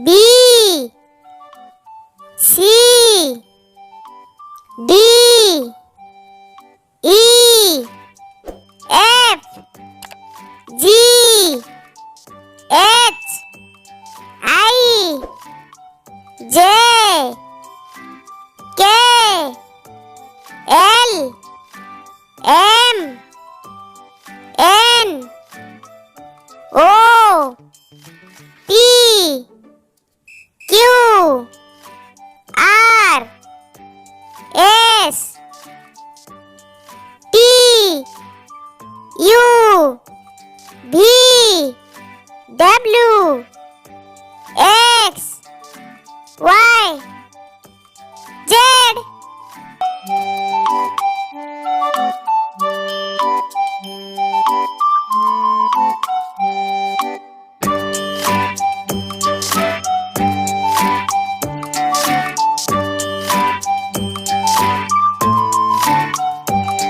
B C D E F G H I J K L M N O P